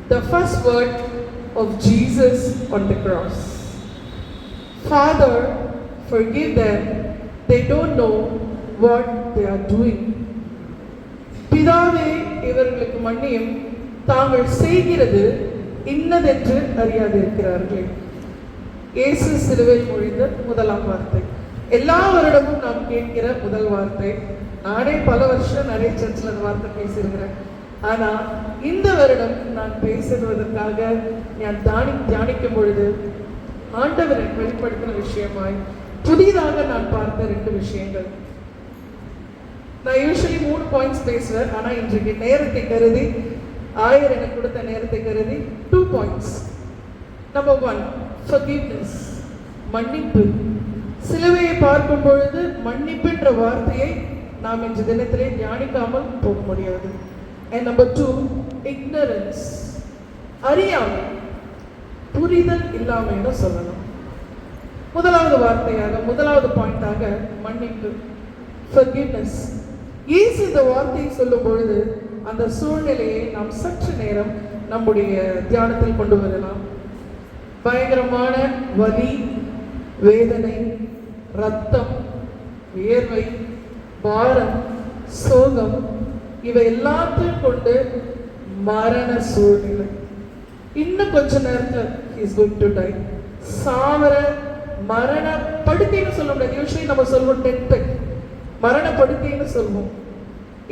the first word of Jesus on the cross. Father, forgive them. They don't know what they are doing. பிதாவே இவர்களுக்கு மன்னியும், தாங்கள் செய்கிறது இன்னதென்று அறியாதிருக்கிறார்கள். இயேசு சிலுவையில் மொழிந்த முதலாம் வார்த்தை. எல்லா வருடமும் நாம் கேட்கிற முதல் வார்த்தை. நானே பல வருஷம் நிறைய சர்ச்சில் அந்த வார்த்தை பேசியிருக்கிறேன். ஆனால் இந்த வருடம் நான் பேசுவதற்காக நான் தியானிக்கும் பொழுது ஆண்டவரை வெளிப்படுத்தின விஷயமாய் புதிதாக நான் பார்த்த 2 விஷயங்கள். நான் யூஸ்வலி 3 பாயிண்ட்ஸ் பேசுவேன். ஆனால் இன்றைக்கு நேரத்தை கருதி, ஆயர் எனக்கு கொடுத்த நேரத்தை கருதி 2 பாயிண்ட்ஸ். நம்பர் 1, forgiveness, மன்னிப்பு. சிலுவையை பார்க்கும் பொழுது மன்னிப்புன்ற வார்த்தையை நாம் இன்று தினத்திலே தியானிக்காமல் போக முடியாது. And number 2, ignorance, அறியாமை, புரிதல் இல்லாமைன்னு சொல்லணும். முதலாவது வார்த்தையாக, முதலாவது பாயிண்டாக மன்னிப்பு, forgiveness. இயேசு இந்த வார்த்தையை சொல்லும் பொழுது அந்த சூழ்நிலையை நாம் சற்று நேரம் நம்முடைய தியானத்தில் கொண்டு வரலாம். பயங்கரமான வலி, வேதனை, ரத்தம், வியர்வை, பாரம், சோகம், இவை எல்லாத்தையும் கொண்டு மரண சூழ்நிலை. இன்னும் கொஞ்ச நேரத்தில் he is going to die. சாவர மரண படுக்கைன்னு சொல்ல முடியாது. யூஸ்வலி நம்ம சொல்லுவோம் டெத் பெட், மரண படுக்கைன்னு சொல்லுவோம்.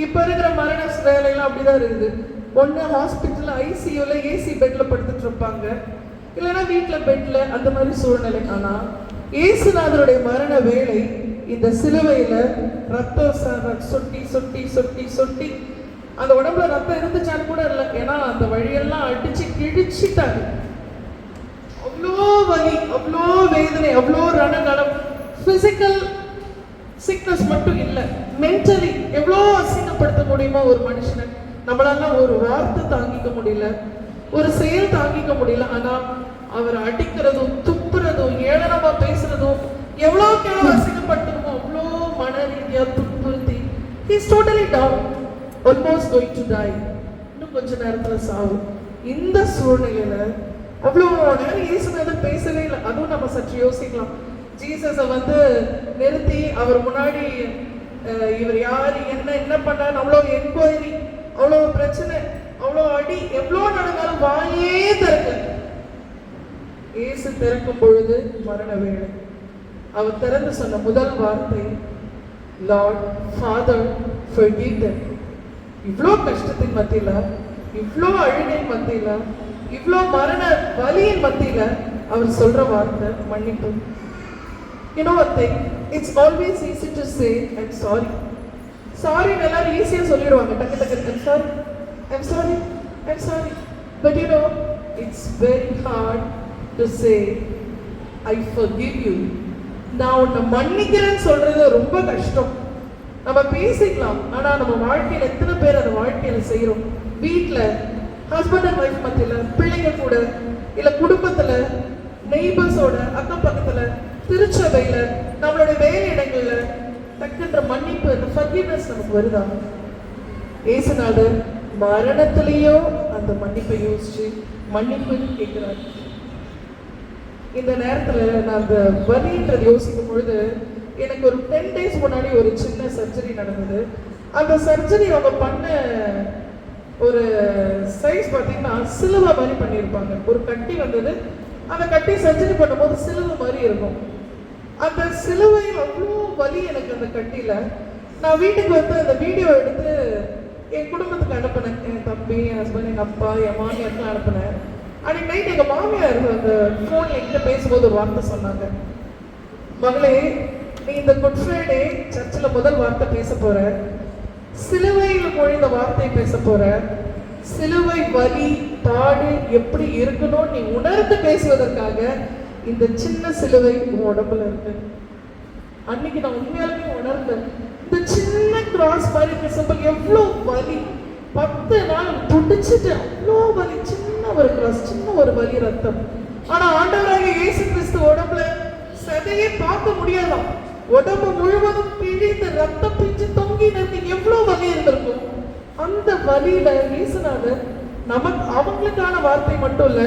இப்போ இருக்கிற மரண வேலையெல்லாம் அப்படிதான் இருக்குது. ஒன்று ஹாஸ்பிட்டலில் ஐசியூல ஏசி பெட்ல படுத்துட்டு இருப்பாங்க, இல்லைன்னா வீட்டில் பெட்ல, அந்த மாதிரி சூழ்நிலை. ஆனால் இயேசுநாதருடைய மரண வேலை இந்த சிலுவையில் ரத்தம் சொட்டி சொட்டி சொட்டி சொட்டி, அந்த உடம்புல ரத்தம் இருந்துச்சான்னு கூட இல்லை, ஏன்னா அந்த வழியெல்லாம் அடிச்சு கிழிச்சிட்டாங்க. அவ்வளோ வலி, அவ்வளோ வேதனை, அவ்வளோ ரணகலம். பிசிக்கல் சிக்னஸ் மட்டும் இல்லை, மென்டலி எவ்வளோ அசிங்கப்படுத்த முடியுமோ ஒரு மனுஷனை. நம்மளால ஒரு வார்த்தை தாங்கிக்க முடியல, ஒரு செயல் தாங்கிக்க முடியல. ஆனால் அவர் அடிக்கிறதும் துப்புறதும் ஏளனமா பேசுறதும் எவ்வளோக்கு எவ்வளோ அசிங்கப்படுத்தணுமோ அவ்வளோ மன ரீதியா துன்புறுத்தி he is totally down, almost going to die. இன்னும் கொஞ்ச நேரத்துல சாவு. இந்த சூழ்நிலையில அவ்வளோ நேரம் இயேசுநாதர் பேசவே இல்லை. அதுவும் நம்ம சற்று யோசிக்கலாம். ஜீசஸை நிறுத்தி அவர் முன்னாடி இவர் யார், என்ன பண்ணார், அவ்வளோ என்கொயரி, அவ்வளோ பிரச்சனை, அவ்வளோ அடி, எவ்வளோ நடந்தாலும் வாயே திறக்க. இயேசு திறக்கும் பொழுது மரண வேளை. அவர் திறந்து சொன்ன முதல் வார்த்தை, லார்ட் ஃபாதர் forgive them. இவ்வளோ கஷ்டத்தின் மத்தியில, இவ்வளோ அழுகை மத்தியில, இவ்வளோ மரண வலியின் மத்தியில அவர் சொல்ற வார்த்தை மன்னிப்பு. You know one thing, it's always easy to say I'm sorry. Sorry எல்லாரும் ஈஸியா சொல்லிடுவாங்க, டக்கு டக்கு I'm sorry, I'm sorry, I'm sorry. But you know, it's very hard to say I forgive you. நான் உன்னை மன்னிக்கிறேன்னு சொல்றது ரொம்ப கஷ்டம். நம்ம பேசிக்கலாம், ஆனா நம்ம வாழ்க்கையில எத்தனை பேர் அந்த வாழ்க்கையில செய்யறோம்? வீட்டுல ஹஸ்பண்ட் அண்ட் ஒய்ஃப் மத்தியில, பிள்ளைங்க கூட, இல்ல குடும்பத்துல, நெய்பர்ஸோட, அக்கம் பக்கத்துல, திருச்சபையில, நம்மளுடைய வேலை இடங்கள்ல தக்கின்ற மன்னிப்பு, அந்த forgiveness நமக்கு வருதா? இயேசுநாதர் மரணத்திலேயோ அந்த மன்னிப்பை யோசிச்சு மன்னிப்பு கேட்கிறார். இந்த நேரத்துல நான் அந்த வலின்றது யோசிக்கும் பொழுது எனக்கு ஒரு 10 days முன்னாடி ஒரு சின்ன சர்ஜரி நடந்தது. அந்த சர்ஜரி அவங்க பண்ண ஒரு சைஸ் பார்த்தீங்கன்னா சிலுவை மாதிரி பண்ணியிருப்பாங்க. ஒரு கட்டி வந்தது, அந்த கட்டி சர்ஜரி பண்ணும்போது சிலுவை மாதிரி இருக்கும். அந்த சிலுவையில் அவ்வளோ வலி எனக்கு அந்த கட்டியில். நான் வீட்டுக்கு அந்த வீடியோ எடுத்து என் குடும்பத்துக்கு அனுப்பினேன். என் தம்பி, என் ஹஸ்பண்ட், எங்கள் அப்பா, என் மாமியாருக்குலாம் அனுப்பினேன். அன்றைக்கி நைட் எங்கள் மாமியார் அந்த ஃபோனில் என்கிட்ட பேசும்போது ஒரு வார்த்தை சொன்னாங்க, மகளே நீ இந்த குட் ஃப்ரைடே சர்ச்சில் முதல் வார்த்தை பேச போற, சிலுவையில் மொழிந்த வார்த்தை பேச போற, சிலுவை வலி பாடு எப்படி இருக்கணும் நீ உணர்ந்து பேசுவதற்காக இந்த சின்ன சிலுவை உன் உடம்புல இருக்கு. அன்னைக்கு நான் உண்மையாலுமே உணர்ந்தேன், இந்த சின்ன கிராஸ் மாதிரி பேசும்போது எவ்வளோ வலி. 10 நாள் துடிச்சிட்டு அவ்வளோ வலி, சின்ன ஒரு கிராஸ், சின்ன ஒரு வலி, ரத்தம். ஆனா ஆண்டவராக இயேசு கிறிஸ்து உடம்புல சதையே பார்க்க முடியாதாம். உடம்பு முழுவதும் பிழிந்து ரத்தம் பிஞ்சு தொங்கி நிறுத்தி எவ்வளோ வலி இருந்திருக்கும். அந்த வலியில இயேசுநாதர் நமக்கு அவங்களுக்கான வார்த்தை மட்டும் இல்ல,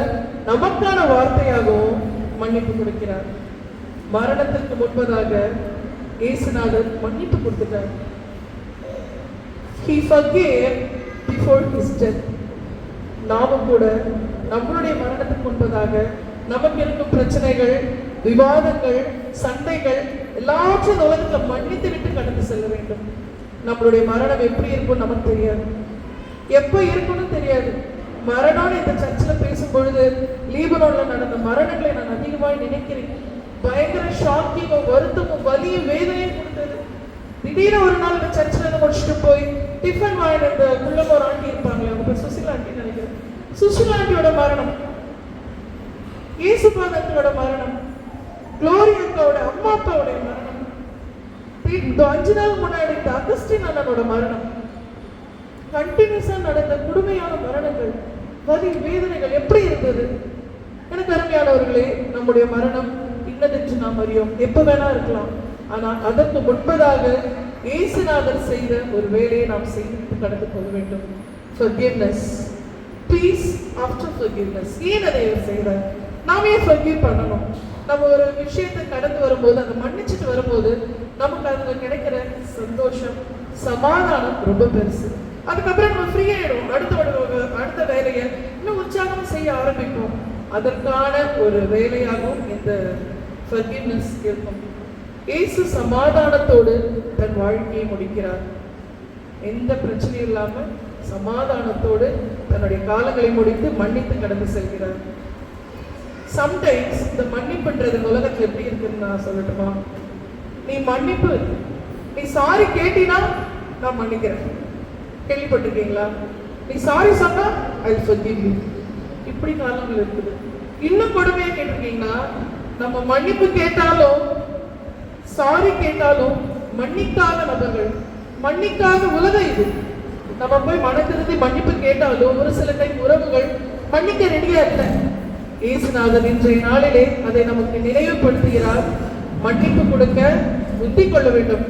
நமக்கான வார்த்தையாகவும் மன்னிப்பு கொடுக்கிறார். மரணத்திற்கு முன்பதாக இயேசுநாதர் மன்னிப்பு கொடுத்துட்டார். He forgave before his death. நாமும் கூட நம்மளுடைய மரணத்துக்கு முன்பதாக நமக்கு இருக்கும் பிரச்சனைகள், விவாதங்கள், சண்டைகள் எல்லாத்தையும் உலகத்துல மன்னித்து விட்டு கடந்து செல்ல வேண்டும். நம்மளுடைய மரணம் எப்படி இருக்கும் நமக்கு தெரியாது, எப்போ இருக்கும்னு தெரியாது. மரணம்னு இந்த சர்ச்சில் பேசும் பொழுது லீபனோன்ல நடந்த மரணங்களை நான் அதிகமாக நினைக்கிறேன். பயங்கர ஷாக்கிங்கும் வருத்தமும் வலியும் வேதனையும் கொடுத்தது. திடீர்னு ஒரு நாள் இந்த சர்ச்சில் இருந்து முடிச்சுட்டு போய் டிஃபன் வாங்கிட்டு இந்த குள்ளம் ஒரு ஆண்டி இருப்பாங்களே, அவங்க பேர் சுசிலா ஆண்டின்னு நினைக்கிறேன். சுசிலா ஆண்டியோட மரணம், இயேசுபாதத்தோட மரணம், குளோரியாவோட அம்மா அப்பாவுடைய மரணம், 5 நாள் முன்னாடி இந்த அகஸ்டின் அண்ணனோட மரணம், கண்டினியூஸா நடந்த கொடுமையான மரணங்கள், வலி வேதனைகள் எப்படி இருந்தது? எனக்கு அருமையானவர்களே, நம்முடைய மரணம் இன்னதென்று நாம் அறியோம், எப்ப வேணா இருக்கலாம். ஆனால் அதற்கு முன்பதாக இயேசுநாதர் செய்த ஒரு வேலையை நாம் செய்து கடந்து போக வேண்டும். Forgiveness, peace after forgiveness. ஏன் அதை செய்தார்? நாம் ஏன் forgive பண்ணணும்? நம்ம ஒரு விஷயத்தை கடந்து வரும்போது, அதை மன்னிச்சுட்டு வரும்போது நமக்கு அதுல கிடைக்கிற சந்தோஷம், சமாதானம் ரொம்ப பெருசு. அதுக்கப்புறம் நம்ம ஃப்ரீ ஆயிடும். அடுத்த வேலையை இன்னும் உற்சாகம் செய்ய ஆரம்பிப்போம். அதற்கான ஒரு வேலையாகவும் இந்த forgiveness இருக்கும். இயேசு சமாதானத்தோடு தன் வாழ்க்கையை முடிக்கிறார். எந்த பிரச்சனையும் இல்லாம சமாதானத்தோடு தன்னுடைய காலங்களை முடித்து மன்னித்து கடந்து செல்கிறார். சம்டைம்ஸ் இந்த மன்னிப்புன்றது உலகத்துல எப்படி இருக்குன்னு நான் சொல்லட்டுமா? நீ மன்னிப்பு, நீ சாரி கேட்டினா நான் மன்னிக்கிறேன். கேள்விப்பட்டிருக்கீங்களா? நீ சாரி சொன்னா ஐ வில் forgive you. இப்படி காலங்கள் இருக்குது. இன்னும் கொடுமையா கேட்டிருக்கீங்களா? நம்ம மன்னிப்பு கேட்டாலும் சாரி கேட்டாலும் மன்னிக்காத நபர்கள், மன்னிக்காத உலகம் இது. நம்ம போய் மனதிருந்தி மன்னிப்பு கேட்டாலும் ஒரு சில டைம் உறவுகள் மன்னிக்க ரெடியா இல்லை. இயேசுநாதர் இன்றைய நாளிலே அதை நமக்கு நினைவுபடுத்துகிறார். மன்னிப்பு கொடுக்க புத்தி கொள்ள வேண்டும்.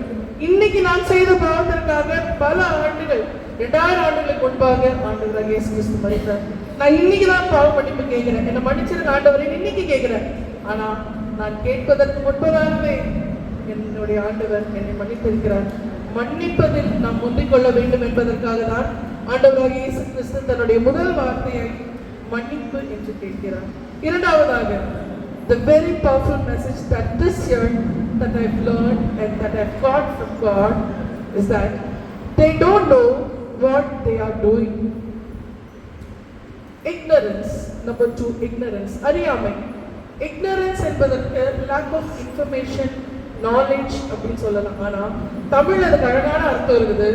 இன்னைக்கு நான் செய்த பாவத்திற்காக பல ஆண்டுகள், 2000 ஆண்டுகளுக்கு முன்பாக ஆண்டவராக இயேசு கிறிஸ்து மரித்தார். நான் இன்னைக்கு தான் பாவ மன்னிப்பு கேட்கிறேன். என்னை மன்னிச்சிருந்த ஆண்டவரை இன்னைக்கு கேட்கிறேன். ஆனா நான் கேட்பதற்கு முன்பதாகவே என்னுடைய ஆண்டவர் என்னை மன்னித்திருக்கிறார். மன்னிப்பதில் நாம் முந்திக் கொள்ள வேண்டும் என்பதற்காக தான் ஆண்டவராக இயேசு கிறிஸ்து தன்னுடைய முதல் வார்த்தையை மன்னிப்பு என்று கேட்கிறார். இரண்டாவதாக, the very powerful message that this year that I've learned and that I've got from God is that they don't know what they are doing. Ignorance. Number 2, ignorance. அறியாமை. Ignorance என்பதற்கு lack of information, knowledge அப்படின்னு சொல்லலாம். ஆனா தமிழ்ல அதுக்கு அழகான அர்த்தம் இருக்குது,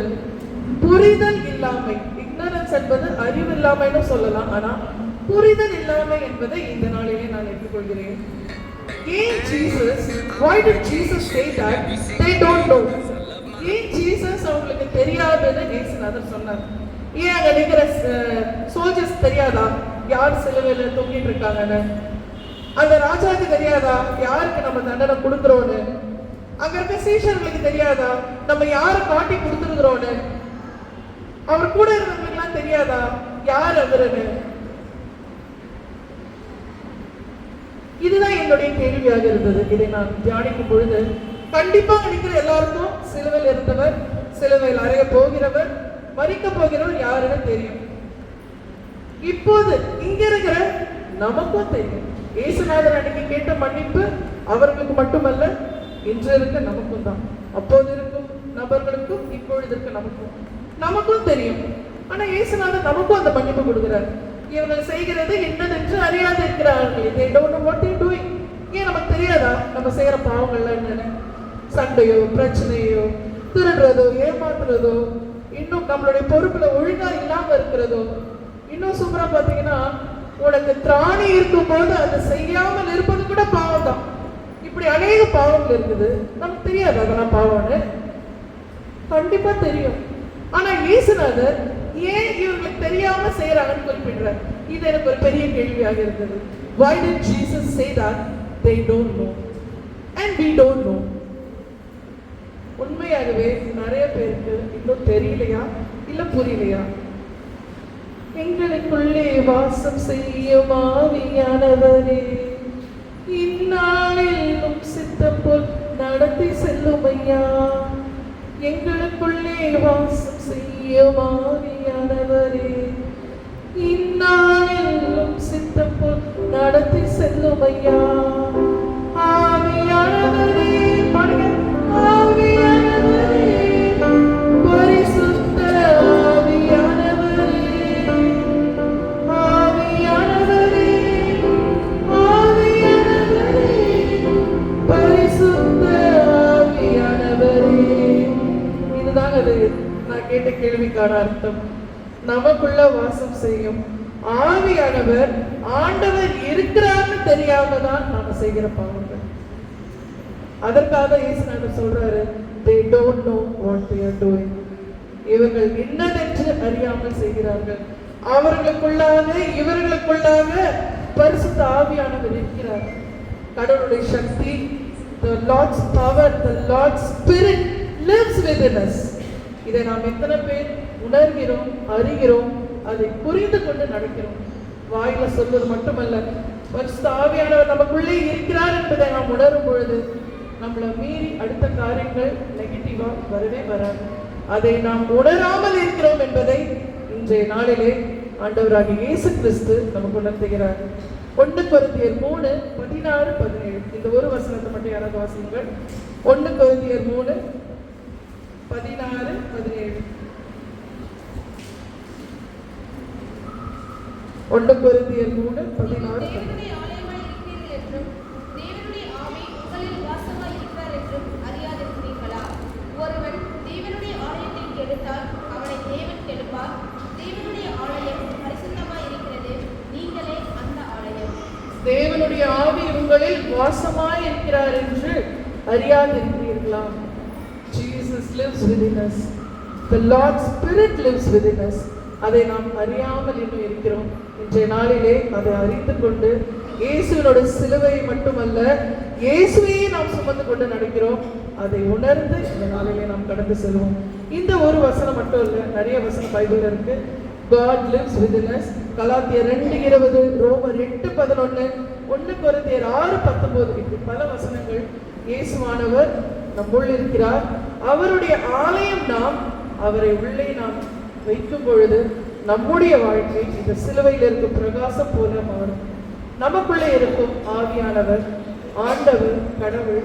புரிதல் இல்லாமை. Ignorance என்பது அறிவு இல்லாமைன்னு சொல்லலாம். ஆனா புரிதல் இல்லாமை என்பதை இந்த நாளிலே நான் எடுத்துக்கொள்கிறேன். ஏன் Jesus, why did Jesus say that they don't know? ஏன் ஜீசஸ் அவங்களுக்கு தெரியாதுன்னு இயேசுநாதர் சொன்னார்? ஏன் அங்க நிக்கிற சோல்ஜர்ஸ் தெரியாதா யார் சிலுவையில தொங்கிட்டு இருக்காங்கன்னு? அந்த ராஜாவுக்கு தெரியாதா யாருக்கு நம்ம தண்டனை கொடுக்குறோன்னு? அங்க இருக்க சீஷர்களுக்கு தெரியாதா நம்ம யாரை காட்டி கொடுத்துருக்குறோன்னு? அவர் கூட இருந்தவங்களுக்குலாம் தெரியாதா யார் அவருன்னு? இதுதான் என்னுடைய கேள்வியாக இருந்தது. இதை நான் தியானிக்கும் பொழுது கண்டிப்பா நினைக்கிற எல்லாருக்கும் சிலுவையில் இருந்தவர், சிலுவையில் அறைய போகிறவர், மரிக்க போகிறவர் யாருன்னு தெரியும். இப்போது இங்க இருக்கிற நமக்கும் தெரியும். இயேசுநாதர் அன்னைக்கு கேட்ட மன்னிப்பு அவர்களுக்கு மட்டுமல்ல, இன்று இருக்க நமக்கும் தான். அப்போது இருக்கும் நபர்களுக்கும் இப்பொழுது இருக்க நமக்கும் தெரியும். ஆனா இயேசுநாதர் நமக்கும் அந்த மன்னிப்பு கொடுக்கிறார். இவர்கள் செய்கிறது என்னதென்று அறியாது இருக்கிறார்கள். they don't know what they doing. ஏன் நமக்கு தெரியாதா நம்ம செய்யற பாவங்கள்லாம் என்னன்னு? சண்டையோ, பிரச்சனையோ, திருடுறதோ, ஏமாத்துறதோ, இன்னும் நம்மளுடைய பொறுப்புல ஒழுங்கா இல்லாம இருக்கிறதோ, இன்னும் சூப்பரா பாத்தீங்கன்னா உனக்கு திராணி இருக்கும் போது அதை செய்யாமல் இருப்பது கூட பாவம் தான். இப்படி அநேக பாவங்கள் இருக்குது. நமக்கு தெரியாது அதெல்லாம் பாவம்னு. கண்டிப்பா தெரியும். ஆனா இயேசுநாதர் ஏன் இவங்களுக்கு தெரியாம செய்யறாங்கன்னு குறிப்பிடுறார். இது எனக்கு ஒரு பெரிய கேள்வியாக இருந்தது. Why did Jesus say that they don't know and we don't know? உண்மையாகவே நிறைய பேருக்கு இன்னும் தெரியலையா இல்ல புரியலையா? எங்களுக்குள்ளே வாசம் செய்யும் ஆவியானவரே, இந்நாளில் சித்தம் போல் நடத்தி செல்லும் ஐயா. எங்களுக்குள்ளே வாசம் செய்யும் ஆவியானவரே, இந்நாளில் சித்தம் போல் நடத்தி செல்லும் ஐயா. ஆவியானவரே, ஆவியானவரே, பரிசுத்த ஆவியானவரே, ஆவியானவரே, ஆவியானவரே, பரிசுத்த ஆவியானவரே. இதுதான் அது நான் கேட்ட கேள்விக்கான அர்த்தம். நமக்குள்ள வாசம் செய்யும் ஆவியானவர், ஆண்டவர் இருக்கிறான்னு தெரியாம தான் நாம செய்கிற பாவங்கள். அதற்காக இயேசுநாதர் சொல்றாரு, they don't know what they are doing. இவர்கள் என்னதென்று அறியாமல் செய்கிறார்கள். அவர்களுக்குள்ளாக இவர்களுக்குள்ளாக பரிசுத்த ஆவியானவர் இருக்கிறார். கடவுளுடைய சக்தி, the Lord's power, the Lord's spirit lives within us. இதை நாம் எத்தனை பேர் உணர்கிறோம், அறிகிறோம், அதை புரிந்து கொண்டு நடக்கிறோம்? வாயில சொல்வது மட்டுமல்ல, பரிசுத்த ஆவியானவர் நமக்குள்ளே இருக்கிறார் என்பதை நாம் உணரும் பொழுது நம்மளை மீறி அடுத்த காரியங்கள் நெகட்டிவா வரவே வராது. அதை நாம் உணராமல் இருக்கிறோம் என்பதை இன்றைய நாளிலே ஆண்டவராகிய இயேசு கிறிஸ்து நமக்கு உணர்த்துகிறார். 1 கொரிந்தியர் 3:16-17 இந்த ஒரு வசனத்தை மட்டும் யாராவது வாசியுங்கள். 1 கொரிந்தியர் 3:16-17. 1 கொரிந்தியர் 3:16-17. ஒருவன் தேவனுடைய ஆலயத்தை கெடுத்தால் அவனை தேவன் கெடுப்பார். தேவனுடைய ஆலயம் பரிசுத்தமாய் இருக்கிறது, நீங்களே அந்த ஆலயம். தேவனுடைய ஆவி உங்களில் வாசமாய் இருக்கிறார் என்று அறியாதிருக்கிறீர்களா? Jesus lives within us. The Lord's Spirit lives within us. அதை நாம் அறியாமல் இன்னும் இருக்கிறோம். இன்றைய நாளிலே அதை அறிந்து கொண்டு இயேசுவினோட சிலுவை மட்டுமல்ல, இயேசுவையே நாம் சுமந்து கொண்டு நடக்கிறோம். அதை உணர்ந்து இந்த நாளிலே நாம் கடந்து செல்வோம். இந்த ஒரு வசனம் மட்டும் இல்லை, நிறைய வசனம் பைபிள்ல இருக்கு. God lives within us. கலாத்தியர் 2:20, ரோமர் 8:11, 1 கொரிந்தியர் 6:19 இப்படி பல வசனங்கள். இயேசுவானவர் நம்முள் இருக்கிறார். அவருடைய ஆலயம் நாம். அவரை உள்ளே நாம் வைக்கும் பொழுது நம்முடைய வாழ்க்கை இந்த சிலுவையில் இருக்கும் பிரகாசம் போல மாறும். நமக்குள்ளே இருக்கும் ஆவியானவர், ஆண்டவர், கடவுள்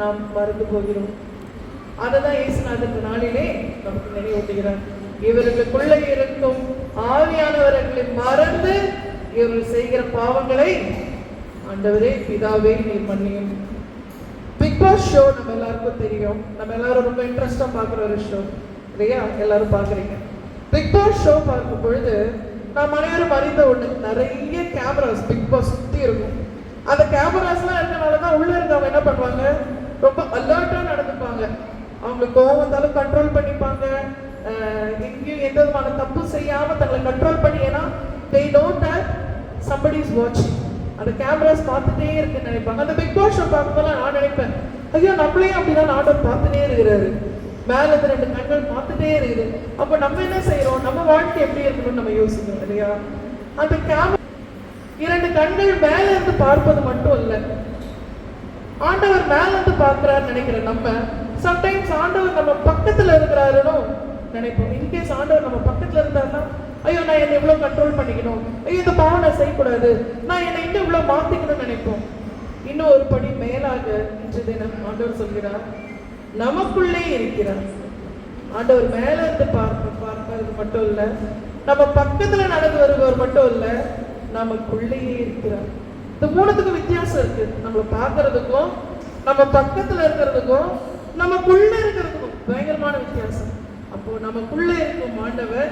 நாம் மறந்து போகிறோம். அதுதான் இயேசுநாதர் நாளிலே நமக்கு நினைவூட்டுகிறார். இவர்களுக்குள்ளே இருக்கும் ஆவியானவர்களை மறந்து இவர்கள் செய்கிற பாவங்களை ஆண்டவரே பிதாவே நீர் மன்னியும். பிக் பாஸ் ஷோ நம்ம எல்லாருக்கும் தெரியும். நம்ம எல்லாரும் ரொம்ப இன்ட்ரெஸ்டா பார்க்குற ஒரு ஷோ இல்லையா? எல்லாரும் பார்க்குறீங்க. பிக் பாஸ் ஷோ பார்க்கும் பொழுது நாம் அனைவரும் அறிந்த ஒன்று, நிறைய கேமராஸ் பிக் பாஸ் சுற்றி இருக்கும். அந்த கேமராஸ்லாம் இருக்கனால தான் உள்ள இருக்கவங்க என்ன பண்ணுவாங்க, ரொம்ப அலர்ட்டா நடந்துப்பாங்க. அவங்களுக்கு கோவம் வந்தாலும் கண்ட்ரோல் பண்ணிப்பாங்க. எங்கேயும் எந்த விதமான தப்பு செய்யாம தங்களை கண்ட்ரோல் பண்ணி, ஏன்னா they know that somebody is watching. அந்த கேமராஸ் பார்த்துட்டே இருக்குன்னு நினைப்பாங்க. அந்த பிக் பாஸ் ஷோ பார்க்கும்போது நான் நினைப்பேன், ஐயோ நம்மளையும் அப்படிதான் ஆண்டவர் பார்த்துட்டே இருக்கிறாரு. மேல இருந்து 2 கண்கள் பார்த்துட்டே இருக்குது. அப்ப நம்ம என்ன செய்யறோம், நம்ம வாழ்க்கை எப்படி இருக்கணும்னு நம்ம யோசிக்கணும் இல்லையா? அந்த கேமரா 2 கண்கள் மேல இருந்து பார்ப்பது மட்டும் இல்லை, ஆண்டவர் மேல இருந்து பார்க்கிறார் நினைக்கிற நம்ம சம்டைம்ஸ் ஆண்டவர் நம்ம பக்கத்துல இருக்கிறாருன்னு நினைப்போம். இன்கேஸ் ஆண்டவர் நம்ம பக்கத்துல இருந்தாருன்னா, ஐயோ நான் என்னை இவ்வளவு கண்ட்ரோல் பண்ணிக்கணும், ஐயோ இந்த பாவம் நான் செய்யக்கூடாது, நான் என்னை இன்னும் இவ்வளவு மாத்திக்கணும்னு நினைப்போம். இன்னும் ஒரு படி மேலாக இன்று தினம் ஆண்டவர் சொல்கிறார், நமக்குள்ளே இருக்கிறார். ஆண்டவர் மேல இருந்து பார்ப்பது மட்டும் இல்ல, நம்ம பக்கத்துல நடந்து வருபவர் மட்டும் இல்ல, நமக்குள்ளேயே இருக்கிறார். இந்த மூணுத்துக்கும் வித்தியாசம் இருக்கு. நம்மளை பார்க்கறதுக்கும், நம்ம பக்கத்துல இருக்கிறதுக்கும், நமக்குள்ள இருக்கிறதுக்கும் பயங்கரமான வித்தியாசம். அப்போ நமக்குள்ள இருக்கும் ஆண்டவர்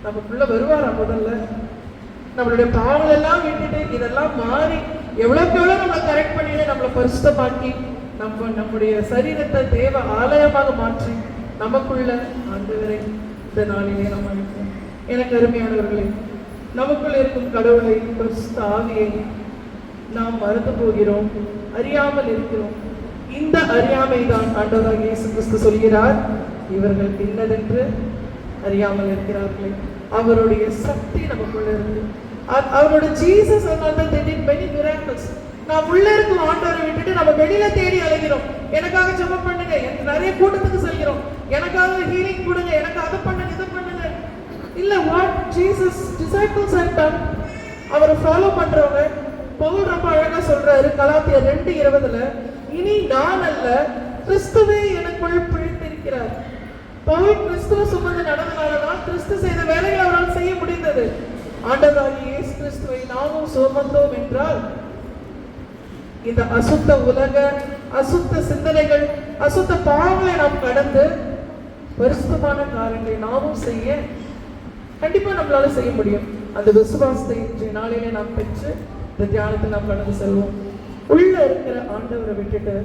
நமக்குள்ள வருவாரா? முதல்ல நம்மளுடைய பாவங்கள் எல்லாம் விட்டுட்டு இதெல்லாம் மாறி எவ்வளவுக்கு எவ்வளவு நம்மளை கரெக்ட் பண்ணிட்டு நம்மளை பரிசுத்தமாக்கி நம்முடைய சரீரத்தை தேவ ஆலயமாக மாற்றி நமக்குள்ள ஆண்டவரை இந்த நாளிலே நாம் அழைப்போம். எனக்கு அருமையானவர்களே, நமக்குள் இருக்கும் கடவுளை, பரிசுத்த ஆவியை நாம் மறந்து போகிறோம், அறியாமல் இருக்கிறோம். இந்த அறியாமை தான் ஆண்டவராகிய இயேசு கிறிஸ்து சொல்கிறார், இவர்கள் இன்னதென்று அறியாமல் இருக்கிறார்களே. அவருடைய சக்தி நமக்குள்ள இருக்கு. அவரோட ஜீசஸ் many miracles. நாம் உள்ள இருக்கும் ஆண்டவரை விட்டுட்டு நம்ம வெளியில தேடி அலைகிறோம். எனக்காக ஜெபம் பண்ணுங்க, எனக்கு நிறைய கூட்டத்துக்கு செல்கிறோம், எனக்காக ஹீலிங் கொடுங்க, எனக்கு அதை பண்ணுங்க இதை பண்ணுங்க. இல்ல, what Jesus disciples have done, அவரை ஃபாலோ பண்றவங்க. பவுல் ரொம்ப அழகா சொல்றாரு கலாத்தியர் 2:20, இனி நான் அல்ல, கிறிஸ்துவே எனக்குள் பிழைத்திருக்கிறார். பவுல் கிறிஸ்துவ சுமந்து நடந்தனாலதான் கிறிஸ்து செய்த வேலைகளை அவரால் செய்ய முடிந்தது. ஆண்டவராகிய இயேசு கிறிஸ்துவை நாமும் சுமந்தோம் என்றால் இந்த அசுத்த உலக, அசுத்த சிந்தனைகள், அசுத்த பாவங்களை நாம் கடந்து பரிசுத்தமான காரியங்களை நாமும் செய்ய கண்டிப்பா நம்மளால செய்ய முடியும். அந்த விசுவாசத்தை இன்றைய நாளிலே நாம் பெற்று இந்த தியானத்தை நாம் கடந்து செல்வோம். உள்ள இருக்கிற ஆண்டவரை விட்டுட்டு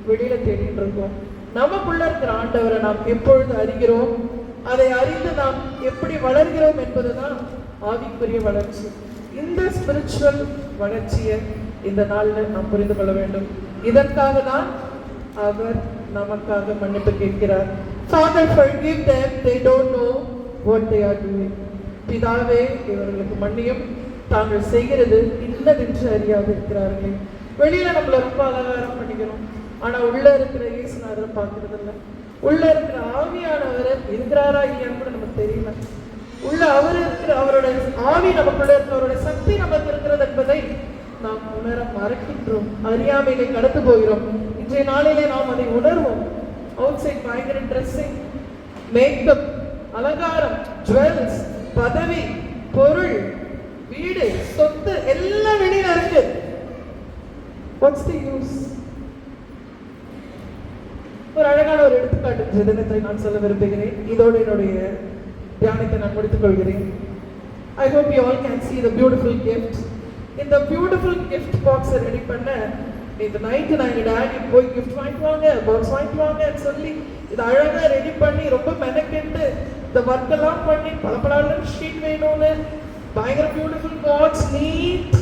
வெளியில தேடிட்டு இருக்கோம். நமக்குள்ள இருக்கிற ஆண்டவரை நாம் எப்பொழுது அறிகிறோம், அதை அறிந்து நாம் எப்படி வளர்கிறோம் என்பதுதான் ஆவிக்குரிய வளர்ச்சி. இந்த ஸ்பிரிச்சுவல் வளர்ச்சியை இந்த நாளில் நாம் புரிந்து கொள்ள வேண்டும். இதற்காக தான் அவர் நமக்காக மன்னிப்பு கேட்கிறார். Father, forgive them, they don't know what they are doing. பிதாவே, இவர்களுக்கு மன்னியும், தாங்கள் செய்கிறது இன்னதென்று அறியாது இருக்கிறார்களே. வெளியில நம்மள ரொம்ப அலங்காரம் பண்ணிக்கிறோம், ஆனா உள்ள இருக்கிற இயேசுநாதரை பார்க்கறது இல்லை. உள்ள இருக்கிற ஆவியானவர் இருக்கிறாரா இல்லையான்னு கூட நமக்கு தெரியல. உள்ள அவர் இருக்கிற அவருடைய ஆவி நமக்குள்ள இருக்கிற அவருடைய சக்தி நமக்கு இருக்கிறது என்பதை நாம் உணர மறக்கின்றோம், அறியாமையிலே கடந்து போகிறோம். இன்றைய நாளிலே நாம் அதை உணர்வோம். அவுட் சைட் பயங்கர ட்ரெஸ்ஸிங், மேக்கப், அலங்காரம், ஜுவல்ஸ், பதவி, பொருள், வீடு, சொத்து எல்லாம் வெளியில இருக்கு. What's the use? ஒரு அழகான ஒரு எடுத்துக்காட்டு தினத்தை நான் சொல்ல விரும்புகிறேன். இதோடு என்னுடைய தியானத்தை நான் முடித்துக் கொள்கிறேன். I hope you all can see the beautiful gift. இந்த பியூட்டிஃபுல் கிஃப்ட் பாக்ஸை ரெடி பண்ண இந்த நைட்டு நாங்கள் டேடி போய் கிஃப்ட் வாங்கிட்டு வாங்க, பாக்ஸ் வாங்கிட்டு வாங்கன்னு சொல்லி இதை அழகாக ரெடி பண்ணி ரொம்ப மெனக்கெட்டு இந்த ஒர்க்கெல்லாம் பண்ணி பல ஷீட் வேணும்னு பயங்கர பியூட்டிஃபுல் பாக்ஸ், நீட்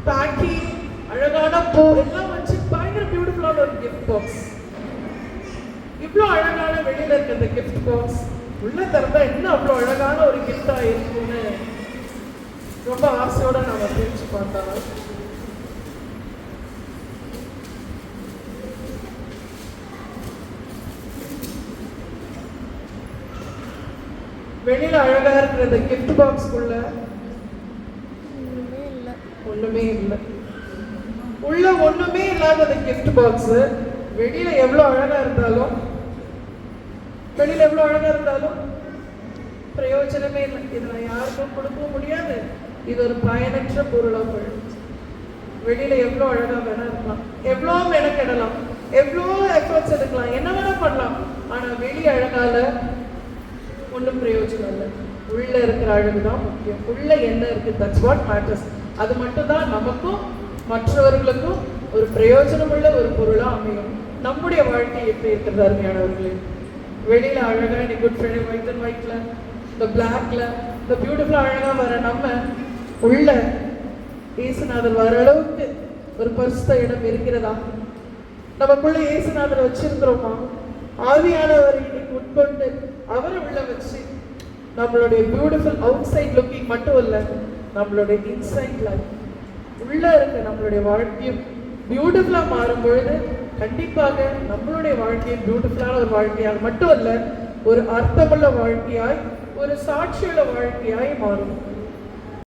பேக்கிங், அழகான பூ எல்லாம் வச்சு பயங்கர பியூட்டிஃபுல்லான ஒரு கிஃப்ட் பாக்ஸ். இவ்வளோ அழகான வெளியில இருக்க இந்த கிஃப்ட் பாக்ஸ் உள்ள திறந்தா இன்னும் அவ்வளோ அழகான ஒரு கிஃப்டா இருக்கும்னு ரொம்ப ஆசையோட நாம பிரிச்சு பார்த்தா வெளியில அழகா இருக்கிற இந்த கிஃப்ட் பாக்ஸ்க்குள்ள ஒண்ணுமே இல்லை. உள்ள ஒண்ணுமே இல்லாத அந்த கிஃப்ட் பாக்ஸ் வெளியில எவ்வளவு அழகா இருந்தாலும் பிரயோஜனமே இல்லை. இதை நான் யாருக்கும் கொடுக்கவும் முடியாது. இது ஒரு பயனற்ற பொருளா போயிடும். வெளியில எவ்வளோ அழகா வேணா இருக்கலாம், எவ்வளோ மெனக்கெடலாம், எவ்வளோ எஃபர்ட்ஸ் எடுக்கலாம், என்ன வேணா பண்ணலாம். ஆனா வெளி அழகால ஒன்றும் பிரயோஜனம் இல்லை. உள்ள இருக்கிற அழகு தான் முக்கியம். உள்ள என்ன இருக்கு, தட்ஸ் வாட் மேட்டர்ஸ். அது மட்டும் தான் நமக்கும் மற்றவர்களுக்கும் ஒரு பிரயோஜனம் உள்ள ஒரு பொருளா அமையும். நம்முடைய வாழ்க்கை எப்படி இருக்கிறது அருமையானவர்களே? வெளியில அழகா இன்னைக்கு குட் ஃப்ரைடே ஒயிட் அண்ட் ஒயிட்ல, இந்த பிளாக்ல, இந்த பியூட்டிஃபுல்லா அழகா வர நம்ம உள்ள இயேசுநாதர் வர அளவுக்கு ஒரு பரிசுத்த இடம் இருக்கிறதா? நமக்குள்ள இயேசுநாதர் வச்சிருக்கிறோமா? ஆவியானவரை இன்னைக்கு உட்கொண்டு அவரை உள்ள வச்சு நம்மளுடைய பியூட்டிஃபுல் அவுட் சைட் லுக்கிங் மட்டும் இல்லை, நம்மளுடைய இன்சைட் லைஃப் உள்ள இருக்க நம்மளுடைய வாழ்க்கையும் பியூட்டிஃபுல்லா மாறும் பொழுது கண்டிப்பாக நம்மளுடைய வாழ்க்கையை பியூட்டிஃபுல்லான ஒரு வாழ்க்கையாக மட்டும் அல்ல, ஒரு அர்த்தமுள்ள வாழ்க்கையாய், ஒரு சாட்சியுள்ள வாழ்க்கையாய் மாறும்.